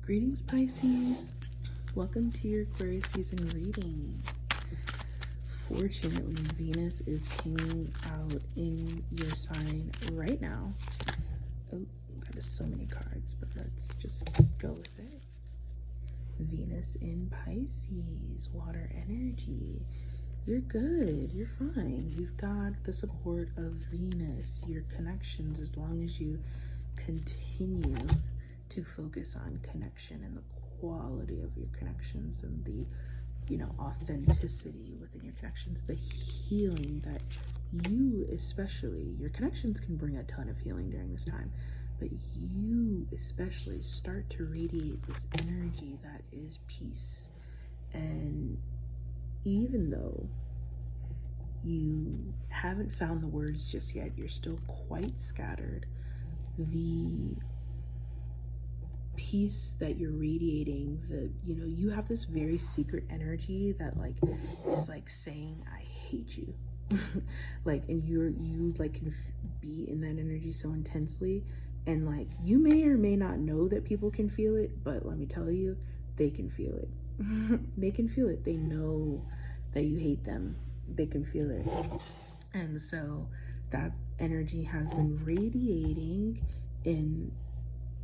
Greetings, Pisces. Welcome to your Aquarius season reading. Fortunately, Venus is hanging out in your sign right now. Oh, that is so many cards, but let's just go with it. Venus in Pisces, water energy. You're good. You're fine. You've got the support of Venus, your connections, as long as you continue to focus on connection and the quality of your connections and the, authenticity within your connections, the healing that you, especially, your connections can bring a ton of healing during this time, but you especially start to radiate this energy that is peace. And even though you haven't found the words just yet, you're still quite scattered, the peace that you're radiating, you have this very secret energy that is saying, I hate you. And you can be in that energy so intensely, and you may or may not know that people can feel it, but let me tell you, they can feel it. They can feel it. They know that you hate them. They can feel it. And so that energy has been radiating in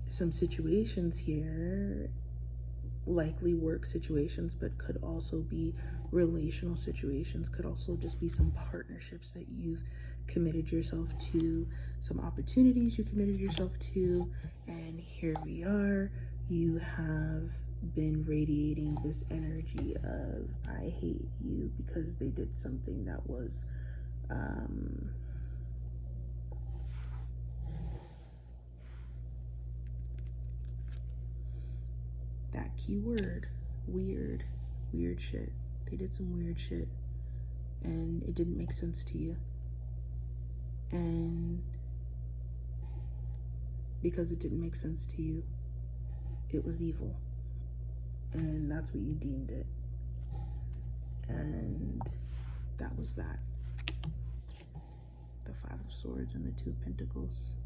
some situations here, likely work situations, but could also be relational situations, could also just be some partnerships that you've committed yourself to, some opportunities you committed yourself to, and here we are. You have been radiating this energy of, I hate you because they did something that was that key word, weird shit. They did some weird shit and it didn't make sense to you. And because it didn't make sense to you, it was evil. And that's what you deemed it. And that was that. The Five of Swords and the Two of Pentacles.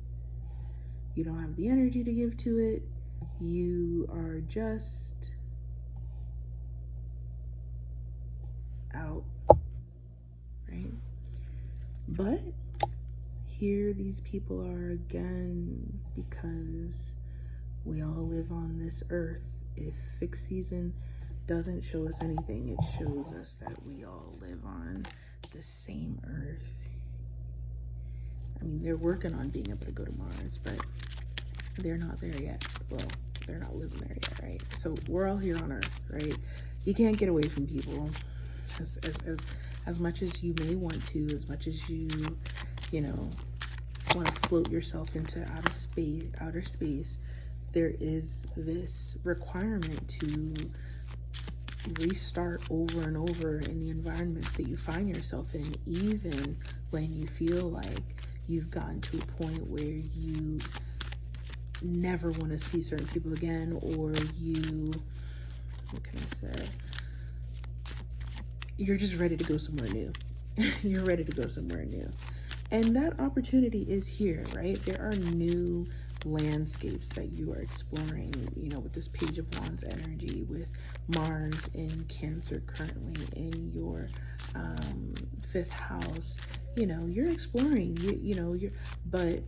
You don't have the energy to give to it. You are just out, right? But here these people are again, because we all live on this earth. If fixed season doesn't show us anything, it shows us that we all live on the same earth. I mean, they're working on being able to go to Mars, but they're not there yet. Well, they're not living there yet, right? So we're all here on Earth, right? You can't get away from people as much as you may want to, as much as you want to float yourself into outer space. There is this requirement to restart over and over in the environments that you find yourself in, even when you feel like you've gotten to a point where you never want to see certain people again, or what can I say? You're just ready to go somewhere new. You're ready to go somewhere new. And that opportunity is here, right? There are new landscapes that you are exploring, with this Page of Wands energy, with Mars in Cancer currently in your 5th house. You're exploring, but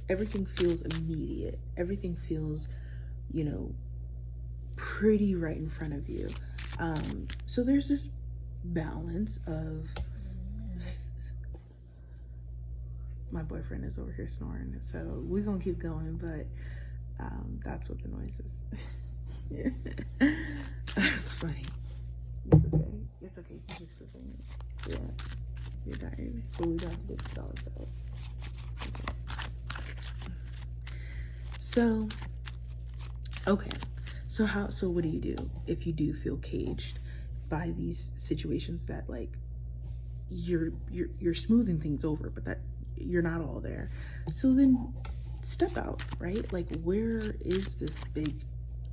everything feels immediate. Everything feels, pretty right in front of you. So there's this balance of, my boyfriend is over here snoring, so we're gonna keep going, but that's what the noise is. That's funny. It's okay. Keep sleeping. Yeah, you're tired, but we don't have to get the dogs out. Okay. So what do you do if you do feel caged by these situations that you're smoothing things over, but that you're not all there? So then step out, right? Where is this big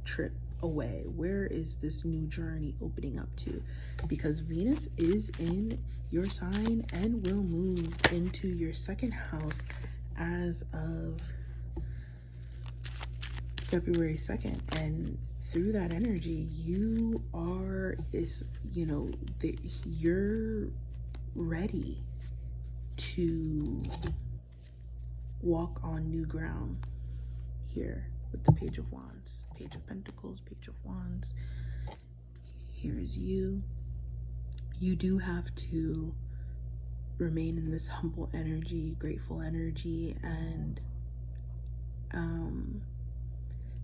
trip away? Where is this new journey opening up to? Because Venus is in your sign and will move into your 2nd house as of February 2nd. And through that energy, you are, you're ready to walk on new ground here with the Page of Wands, Page of Pentacles, Page of Wands. Here's you. You do have to remain in this humble energy, grateful energy, and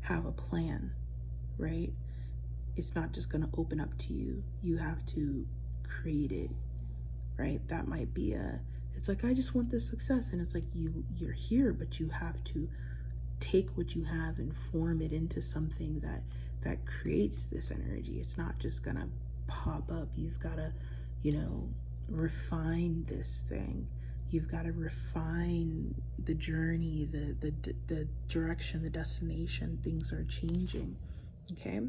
have a plan, right? It's not just going to open up to you. You have to create it, right? That might be it's like, I just want this success. And it's like, you're here, but you have to take what you have and form it into something that creates this energy. It's not just gonna pop up. You've got to, refine this thing. You've got to refine the journey, the direction, the destination. Things are changing. Okay,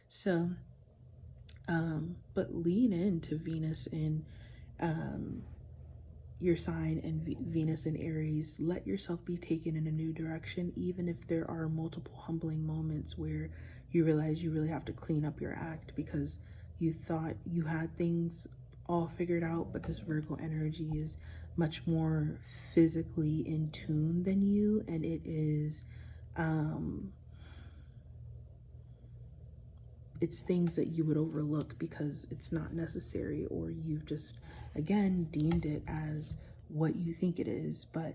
so but lean into Venus in your sign and Venus in Aries. Let yourself be taken in a new direction, even if there are multiple humbling moments where you realize you really have to clean up your act because you thought you had things all figured out, but this Virgo energy is much more physically in tune than you, and it is it's things that you would overlook because it's not necessary, or you've just, again, deemed it as what you think it is. But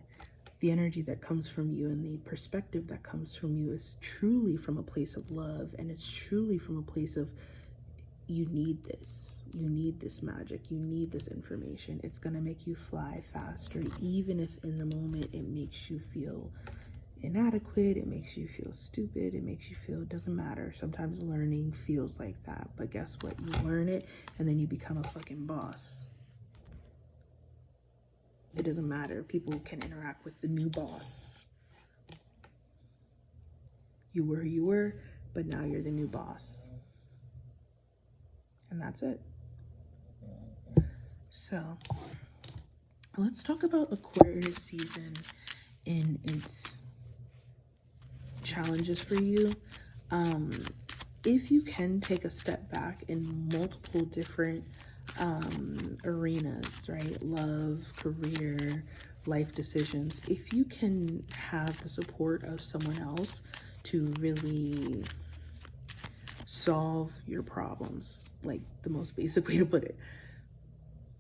the energy that comes from you and the perspective that comes from you is truly from a place of love, and it's truly from a place of, you need this. You need this magic. You need this information. It's going to make you fly faster, even if in the moment it makes you feel inadequate, it makes you feel stupid, it makes you feel, it doesn't matter. Sometimes learning feels like that, but guess what? You learn it and then you become a fucking boss. It doesn't matter. People can interact with the new boss. You were who you were, but now you're the new boss. And that's it. So let's talk about Aquarius season in its challenges for you. If you can take a step back in multiple different arenas, right? Love, career, life decisions. If you can have the support of someone else to really solve your problems, like the most basic way to put it.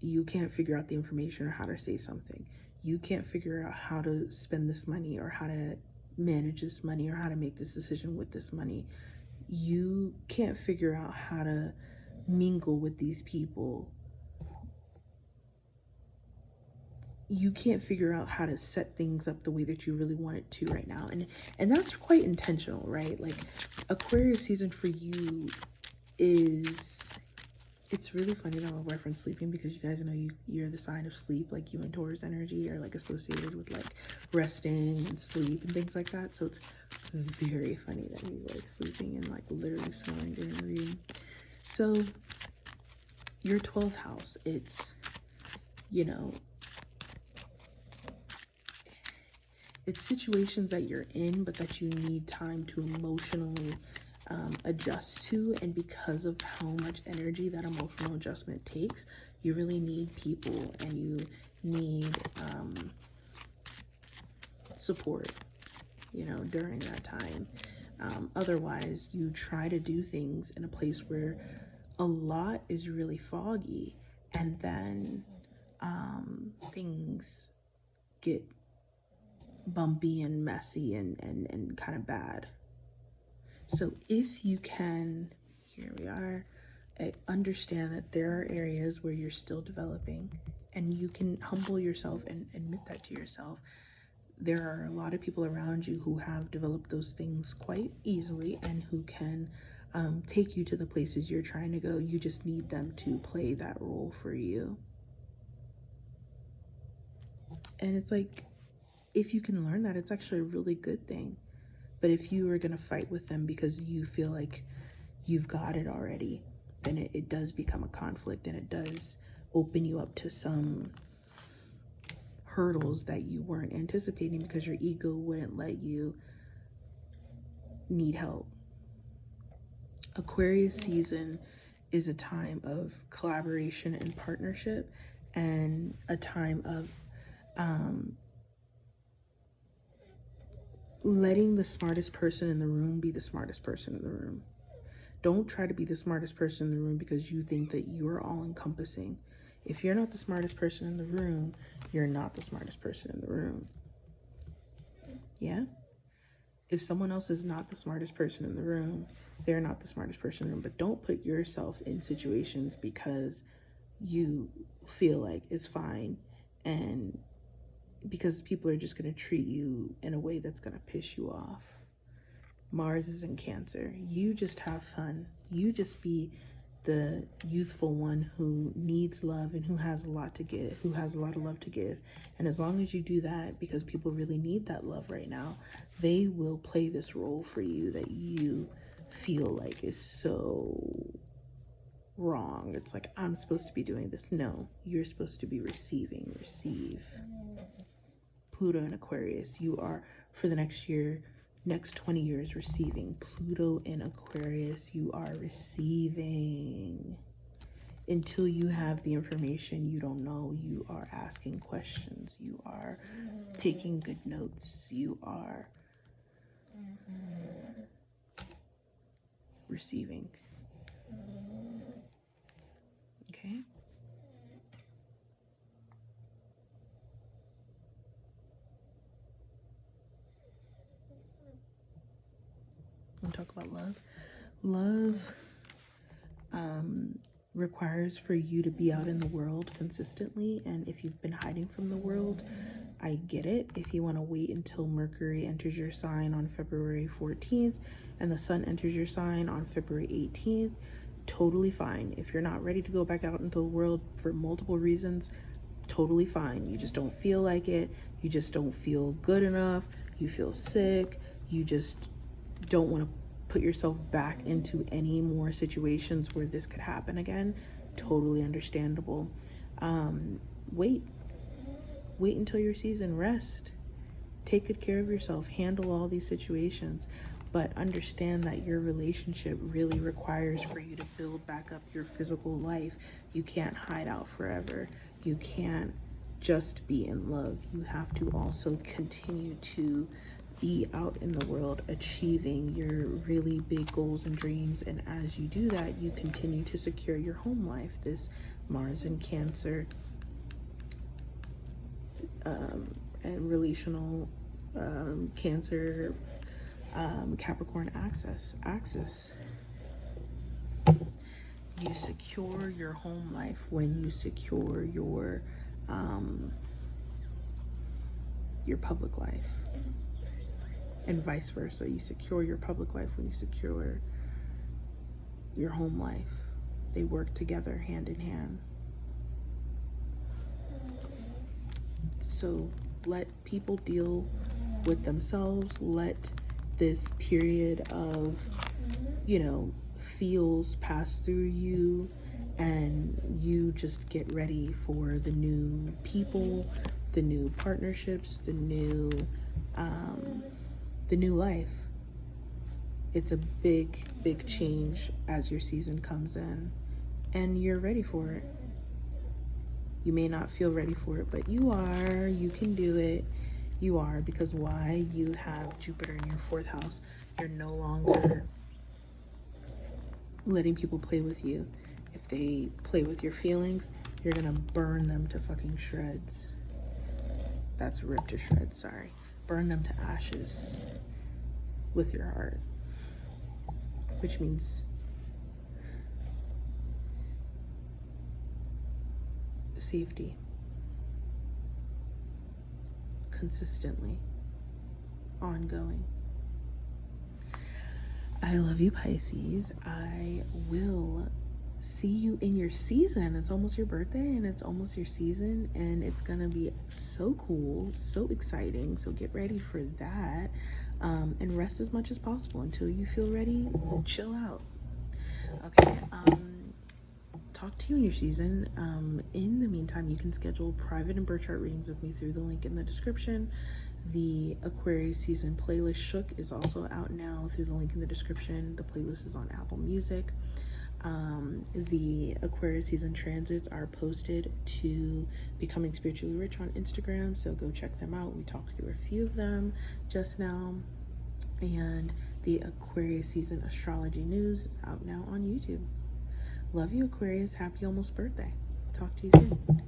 You can't figure out the information or how to say something. You can't figure out how to spend this money or how to manage this money or how to make this decision with this money. You can't figure out how to mingle with these people. You can't figure out how to set things up the way that you really want it to right now. And that's quite intentional, right? Like Aquarius season for you is, it's really funny that I'll reference sleeping because you guys know you're the sign of sleep. Like you and Taurus energy are like associated with like resting and sleep and things like that. So it's very funny that he's like sleeping and like literally snoring during the reading. So your 12th house, it's, it's situations that you're in, but that you need time to emotionally adjust to. And because of how much energy that emotional adjustment takes, you really need people and you need support, during that time. Otherwise, you try to do things in a place where a lot is really foggy, and then things get bumpy and messy and kind of bad. So if you can, here we are, understand that there are areas where you're still developing, and you can humble yourself and admit that to yourself. There are a lot of people around you who have developed those things quite easily and who can take you to the places you're trying to go. You just need them to play that role for you. And it's like, if you can learn that, it's actually a really good thing. But if you are going to fight with them because you feel like you've got it already, then it does become a conflict, and it does open you up to some hurdles that you weren't anticipating because your ego wouldn't let you need help. Aquarius season is a time of collaboration and partnership, and a time of letting the smartest person in the room be the smartest person in the room. Don't try to be the smartest person in the room because you think that you're all encompassing. If you're not the smartest person in the room, you're not the smartest person in the room. Yeah? If someone else is not the smartest person in the room, they're not the smartest person in the room. But don't put yourself in situations because you feel like it's fine and because people are just going to treat you in a way that's going to piss you off. Mars is in Cancer. You just have fun. You just be the youthful one who needs love and who has a lot to give, who has a lot of love to give. And as long as you do that, because people really need that love right now, they will play this role for you that you feel like is so wrong. It's like, I'm supposed to be doing this. No, you're supposed to be receiving. Receive. Pluto in Aquarius. You are, for the next year, next 20 years, receiving. Pluto in Aquarius. You are receiving. Until you have the information you don't know, you are asking questions. You are taking good notes. You are receiving. Okay? We'll talk about love. Love requires for you to be out in the world consistently, and if you've been hiding from the world, I get it. If you want to wait until Mercury enters your sign on February 14th and the Sun enters your sign on February 18th, totally fine. If you're not ready to go back out into the world for multiple reasons, totally fine. You just don't feel like it. You just don't feel good enough. You feel sick. You just don't want to put yourself back into any more situations where this could happen again. Totally understandable. Wait until your season. Rest. Take good care of yourself. Handle all these situations. But understand that your relationship really requires for you to build back up your physical life. You can't hide out forever. You can't just be in love. You have to also continue to be out in the world achieving your really big goals and dreams. And as you do that, you continue to secure your home life. This Mars in Cancer and relational Cancer Capricorn axis. You secure your home life when you secure your public life, and vice versa. You secure your public life when you secure your home life. They work together hand in hand. So let people deal with themselves. Let this period of, feels pass through you, and you just get ready for the new people, the new partnerships, the new life. It's a big change as your season comes in, and you're ready for it. You may not feel ready for it, but you are. You can do it. You are, because why? You have Jupiter in your 4th house. You're no longer letting people play with you. If they play with your feelings, you're gonna burn them to fucking shreds. That's ripped to shreds, sorry. Burn them to ashes with your heart, which means safety. Consistently, ongoing. I love you, Pisces. I will see you in your season. It's almost your birthday and it's almost your season, and it's gonna be so cool, so exciting. So get ready for that, and rest as much as possible until you feel ready. Chill out. Okay. Talk to you in your season. In the meantime, you can schedule private and birth chart readings with me through the link in the description. The Aquarius season playlist Shook is also out now through the link in the description. The playlist is on Apple Music. The Aquarius season transits are posted to Becoming Spiritually Rich on Instagram, so go check them out. We talked through a few of them just now. And the Aquarius season astrology news is out now on YouTube. Love you, Aquarius. Happy almost birthday. Talk to you soon.